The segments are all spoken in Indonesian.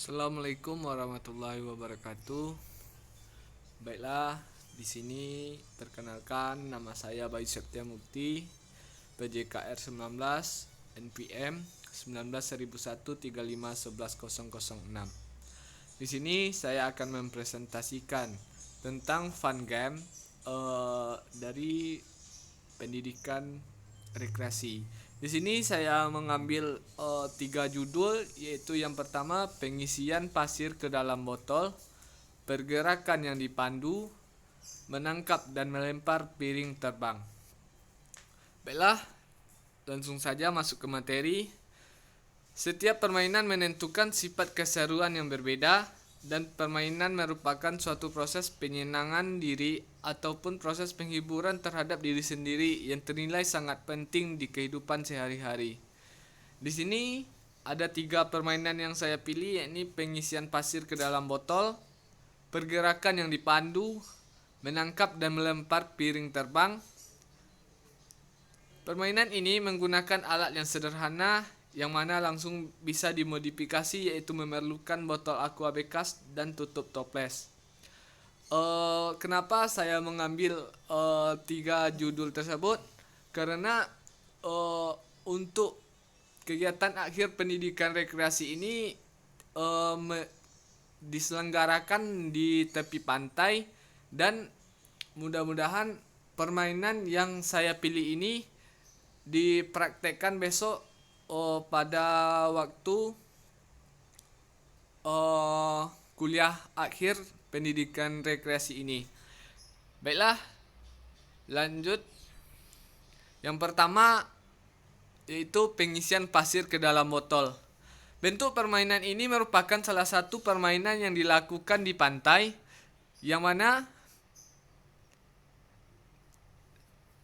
Assalamualaikum warahmatullahi wabarakatuh. Baiklah, di sini perkenalkan nama saya Bayu Septia Mukti, PJKR 19, NPM 19.10013511.006. Di sini saya akan mempresentasikan tentang fun game dari pendidikan rekreasi. Di sini saya mengambil tiga judul, yaitu yang pertama pengisian pasir ke dalam botol, pergerakan yang dipandu, menangkap dan melempar piring terbang. Baiklah, langsung saja masuk ke materi. Setiap permainan menentukan sifat keseruan yang berbeda, dan permainan merupakan suatu proses penyenangan diri ataupun proses penghiburan terhadap diri sendiri yang ternilai sangat penting di kehidupan sehari-hari. Di sini ada tiga permainan yang saya pilih, yakni pengisian pasir ke dalam botol, pergerakan yang dipandu, menangkap dan melempar piring terbang. Permainan ini menggunakan alat yang sederhana yang mana langsung bisa dimodifikasi, yaitu memerlukan botol aqua bekas dan tutup toples. Kenapa saya mengambil tiga judul tersebut? Karena untuk kegiatan akhir pendidikan rekreasi ini diselenggarakan di tepi pantai, dan mudah-mudahan permainan yang saya pilih ini dipraktekkan besok pada waktu kuliah akhir pendidikan rekreasi ini. Baiklah, lanjut. Yang pertama yaitu pengisian pasir ke dalam botol. Bentuk permainan ini merupakan salah satu permainan yang dilakukan di pantai, yang mana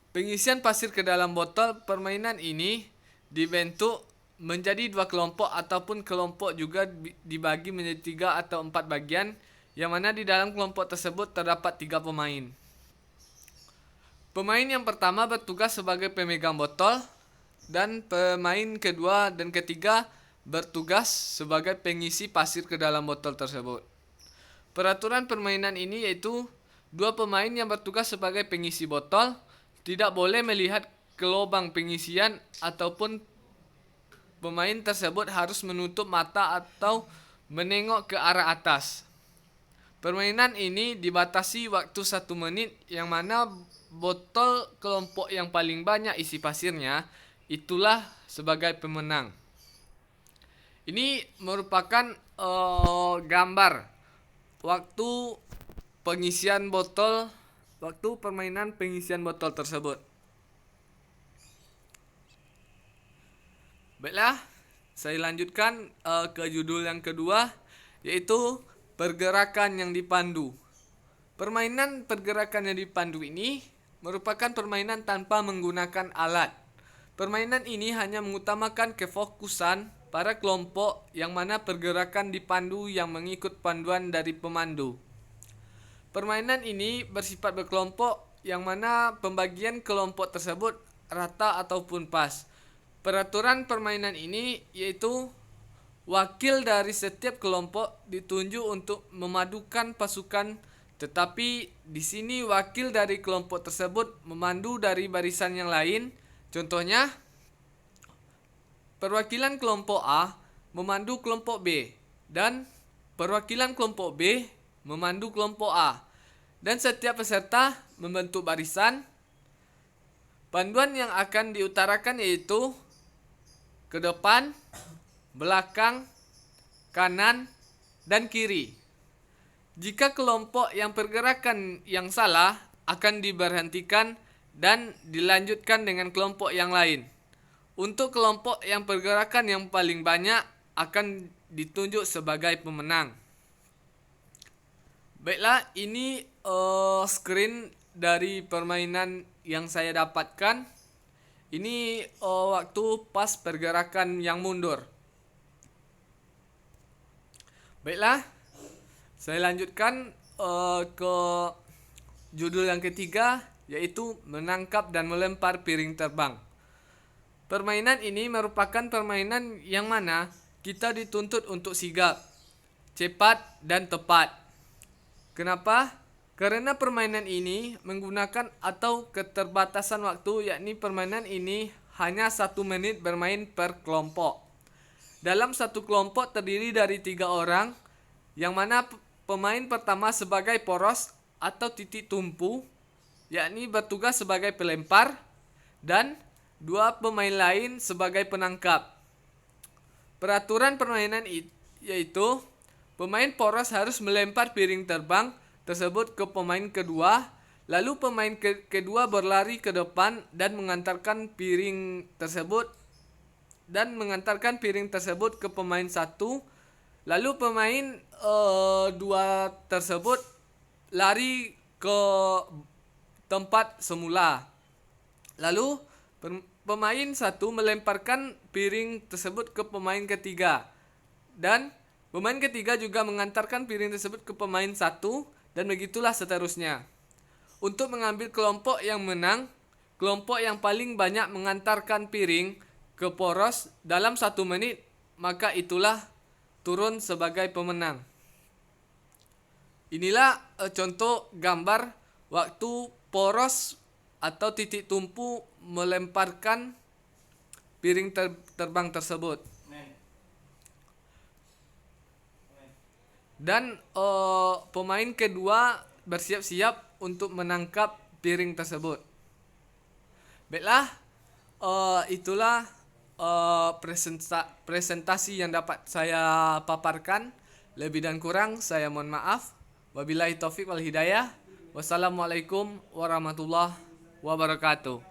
pengisian pasir ke dalam botol permainan ini dibentuk menjadi dua kelompok, ataupun kelompok juga dibagi menjadi 3 atau 4 bagian, yang mana di dalam kelompok tersebut terdapat 3 pemain. Pemain yang pertama bertugas sebagai pemegang botol, dan pemain kedua dan ketiga bertugas sebagai pengisi pasir ke dalam botol tersebut. Peraturan permainan ini yaitu dua pemain yang bertugas sebagai pengisi botol tidak boleh melihat ke lubang pengisian, ataupun pemain tersebut harus menutup mata atau menengok ke arah atas. Permainan ini dibatasi waktu 1 menit, yang mana botol kelompok yang paling banyak isi pasirnya itulah sebagai pemenang. Ini merupakan gambar waktu permainan pengisian botol tersebut. Baiklah, saya lanjutkan ke judul yang kedua, yaitu pergerakan yang dipandu. Permainan pergerakan yang dipandu ini merupakan permainan tanpa menggunakan alat. Permainan ini hanya mengutamakan kefokusan para kelompok, yang mana pergerakan dipandu yang mengikut panduan dari pemandu. Permainan ini bersifat berkelompok, yang mana pembagian kelompok tersebut rata ataupun pas. Peraturan permainan ini yaitu wakil dari setiap kelompok ditunjuk untuk memadukan pasukan, tetapi di sini wakil dari kelompok tersebut memandu dari barisan yang lain. Contohnya, perwakilan kelompok A memandu kelompok B, dan perwakilan kelompok B memandu kelompok A, dan setiap peserta membentuk barisan. Panduan yang akan diutarakan yaitu ke depan, belakang, kanan, dan kiri. Jika kelompok yang pergerakan yang salah akan diberhentikan dan dilanjutkan dengan kelompok yang lain. Untuk kelompok yang pergerakan yang paling banyak akan ditunjuk sebagai pemenang. Baiklah, ini screen dari permainan yang saya dapatkan. Ini waktu pas pergerakan yang mundur. Baiklah, saya lanjutkan ke judul yang ketiga, yaitu menangkap dan melempar piring terbang. Permainan ini merupakan permainan yang mana kita dituntut untuk sigap. cepat, dan tepat. Kenapa? Karena permainan ini menggunakan atau keterbatasan waktu, yakni permainan ini hanya 1 menit bermain per kelompok. Dalam satu kelompok terdiri dari 3 orang, yang mana pemain pertama sebagai poros atau titik tumpu, yakni bertugas sebagai pelempar, dan 2 pemain lain sebagai penangkap. Peraturan permainan yaitu pemain poros harus melempar piring terbang tersebut ke pemain kedua, lalu pemain kedua berlari ke depan dan mengantarkan piring tersebut ke pemain satu, lalu pemain dua tersebut lari ke tempat semula. Lalu pemain satu melemparkan piring tersebut ke pemain ketiga, dan pemain ketiga juga mengantarkan piring tersebut ke pemain satu, dan begitulah seterusnya. Untuk mengambil kelompok yang menang, kelompok yang paling banyak mengantarkan piring ke poros dalam 1 menit, maka itulah turun sebagai pemenang. Inilah contoh gambar waktu poros atau titik tumpu melemparkan piring terbang tersebut. Dan pemain kedua bersiap-siap untuk menangkap piring tersebut. Baiklah, itulah presentasi yang dapat saya paparkan. Lebih dan kurang saya mohon maaf. Wabillahi taufik wal hidayah. Wassalamualaikum warahmatullahi wabarakatuh.